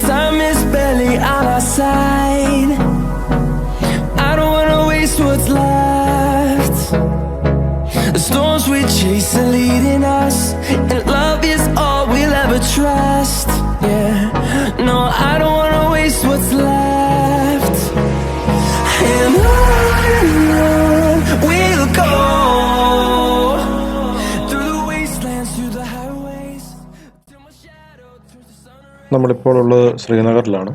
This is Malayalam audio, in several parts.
Time is barely on our side. I don't wanna waste what's left. The storms we chase are leading us, and love is all we'll ever trust. Yeah, no, I don't wanna waste what's left. And on we'll go, through the wastelands, through the highways, till my shadow turns to sun rays. നമ്മളിപ്പോൾ ഉള്ളത് ശ്രീനഗറിലാണ്.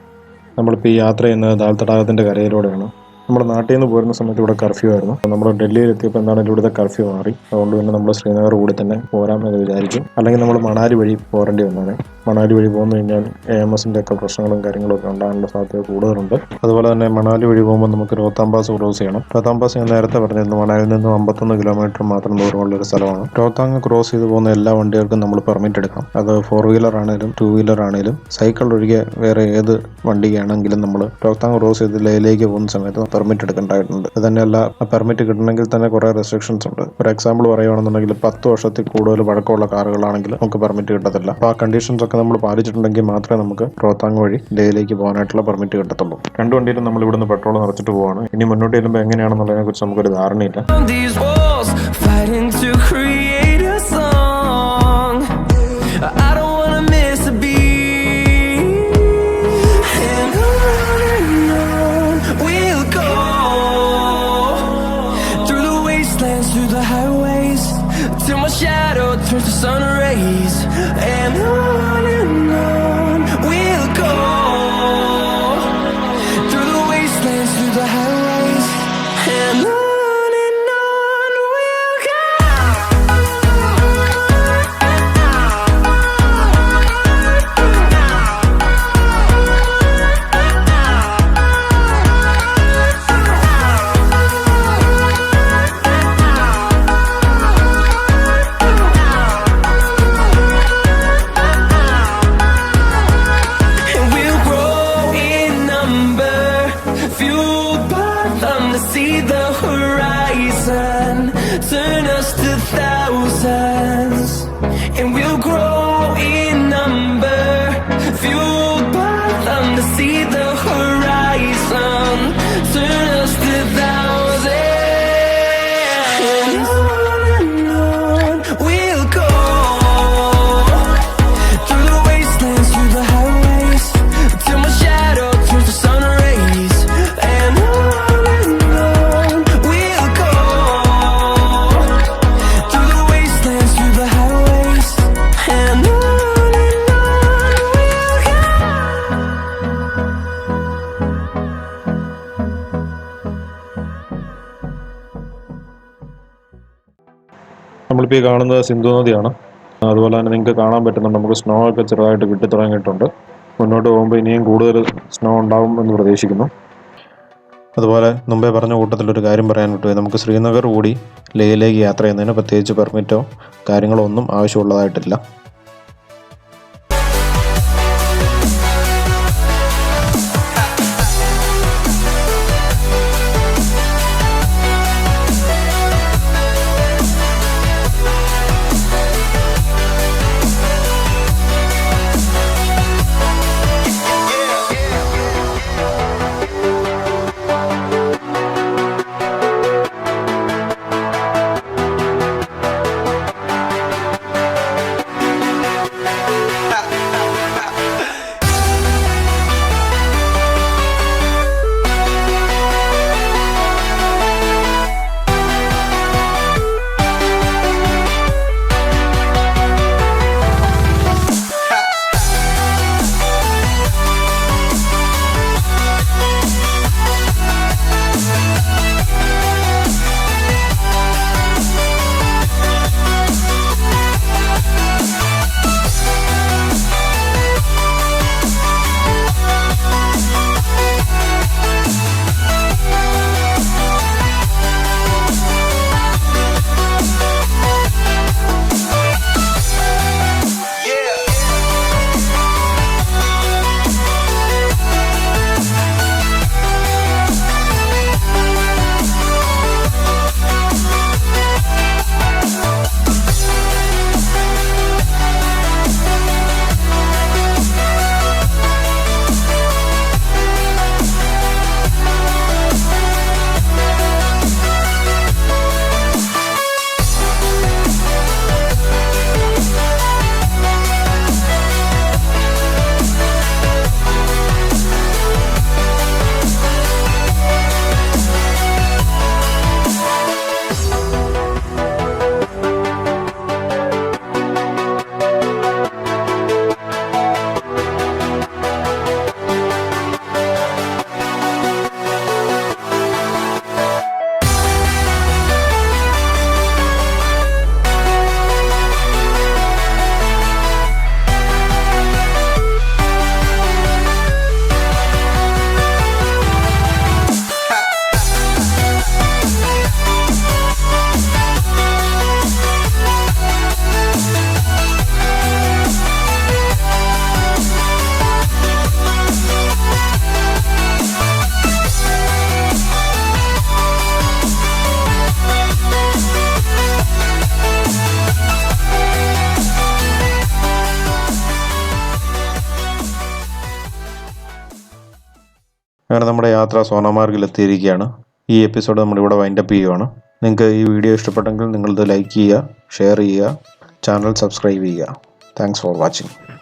നമ്മളിപ്പോൾ ഈ യാത്ര ചെയ്യുന്നത് ദാൽ തടാകത്തിൻ്റെ കരയിലൂടെയാണ്. നമ്മുടെ നാട്ടിൽ നിന്ന് പോരുന്ന സമയത്ത് ഇവിടെ കർഫ്യൂ ആയിരുന്നു. നമ്മൾ ഡൽഹിയിൽ എത്തിയപ്പോൾ എന്താണെങ്കിലും ഇവിടുത്തെ കർഫ്യൂ മാറി. അതുകൊണ്ട് തന്നെ നമ്മൾ ശ്രീനഗർ കൂടി തന്നെ പോരാമെന്ന് വിചാരിച്ചു. അല്ലെങ്കിൽ നമ്മൾ മണാലി വഴി പോരേണ്ടി വന്നതാണ്. മണാലി വഴി പോന്നു കഴിഞ്ഞാൽ AMSൻ്റെ ഒക്കെ പ്രശ്നങ്ങളും കാര്യങ്ങളൊക്കെ ഉണ്ടാകാനുള്ള സാധ്യത കൂടുതലുണ്ട്. അതുപോലെ തന്നെ മണാലി വഴി പോകുമ്പോൾ നമുക്ക് രോഹ്താങ് പാസ് ക്രോസ് ചെയ്യണം. രോഹ്താങ് പാസ് ഞാൻ നേരത്തെ പറഞ്ഞിരുന്നു, മണാലിയിൽ നിന്ന് 51 കിലോമീറ്റർ മാത്രം ദൂരമുള്ളൊരു സ്ഥലമാണ്. രോഹ്താങ് ക്രോസ് ചെയ്ത് പോകുന്ന എല്ലാ വണ്ടികൾക്കും നമ്മൾ പെർമിറ്റ് എടുക്കാം. അത് 4 വീലർ ആണെങ്കിലും 2 വീലർ ആണെങ്കിലും സൈക്കിൾ ഒഴികെ വേറെ ഏത് വണ്ടിയാണെങ്കിലും നമ്മൾ രോഹ്താങ് ക്രോസ് ചെയ്ത് ലേയിലേക്ക് പോകുന്ന സമയത്ത് പെർമിറ്റ് എടുക്കേണ്ടതായിട്ടുണ്ട്. അത് തന്നെയല്ല, ആ പെർമിറ്റ് കിട്ടണമെങ്കിൽ തന്നെ കുറേ റെസ്ട്രിക്ഷൻസ് ഉണ്ട്. ഒരു എക്സാമ്പിൾ പറയുകയാണെന്നുണ്ടെങ്കിൽ 10 വർഷത്തിൽ കൂടുതൽ പഴക്കമുള്ള കാറുകളാണെങ്കിൽ നമുക്ക് പെർമിറ്റ് കിട്ടത്തില്ല. അപ്പോൾ ആ കണ്ടീഷൻസ് ഒക്കെ നമ്മൾ പാലിച്ചിട്ടുണ്ടെങ്കിൽ മാത്രമേ നമുക്ക് രോഹ്താങ് വഴി ലേയിലേക്ക് പോകാനായിട്ടുള്ള പെർമിറ്റ് കിട്ടത്തുള്ളൂ. 2 വണ്ടിയിലും നമ്മൾ ഇവിടുന്ന് പെട്രോൾ നിറച്ചിട്ട് പോവാണ്. ഇനി മുന്നോട്ട് ചെല്ലുമ്പോൾ എങ്ങനെയാണെന്നുള്ളതിനെ കുറിച്ച് നമുക്കൊരു ധാരണയില്ല. These walls fighting to create a song. I don't wanna miss a beat. And on we'll go, through the wastelands, through the highways, till my shadow turns to sun rays. And on we'll go, through the wastelands, through the highways. And on we'll go. And we'll grow in number, fueled by them to see the horizon, turn us to thousands. And we'll grow in number, fueled by them to see the horizon, turn us to thousands. And on we'll go, through the wastelands, through the highways, till my shadow turns to sun rays. And on we'll go, through the wastelands, through the highways. And on we'll go. നമ്മളിപ്പോൾ ഈ കാണുന്നത് സിന്ധു നദിയാണ്. അതുപോലെ തന്നെ നിങ്ങൾക്ക് കാണാൻ പറ്റുന്നുണ്ട്, നമുക്ക് സ്നോ ഒക്കെ ചെറുതായിട്ട് കിട്ടി തുടങ്ങിയിട്ടുണ്ട്. മുന്നോട്ട് പോകുമ്പോൾ ഇനിയും കൂടുതൽ സ്നോ ഉണ്ടാകും എന്ന് പ്രതീക്ഷിക്കുന്നു. അതുപോലെ മുമ്പേ പറഞ്ഞ കൂട്ടത്തിലൊരു കാര്യം പറയാനായിട്ട്, നമുക്ക് ശ്രീനഗർ കൂടി ലേയിലേക്ക് യാത്ര ചെയ്യുന്നതിന് പ്രത്യേകിച്ച് പെർമിറ്റോ കാര്യങ്ങളോ ഒന്നും ആവശ്യമുള്ളതായിട്ടില്ല. അങ്ങനെ നമ്മുടെ യാത്ര സോനാമാർഗിൽ എത്തിയിരിക്കുകയാണ്. ഈ എപ്പിസോഡ് നമ്മളിവിടെ വൈൻഡപ്പ് ചെയ്യുകയാണ്. നിങ്ങൾക്ക് ഈ വീഡിയോ ഇഷ്ടപ്പെട്ടെങ്കിൽ നിങ്ങളിത് ലൈക്ക് ചെയ്യുക, ഷെയർ ചെയ്യുക, ചാനൽ സബ്സ്ക്രൈബ് ചെയ്യുക. Thanks for watching.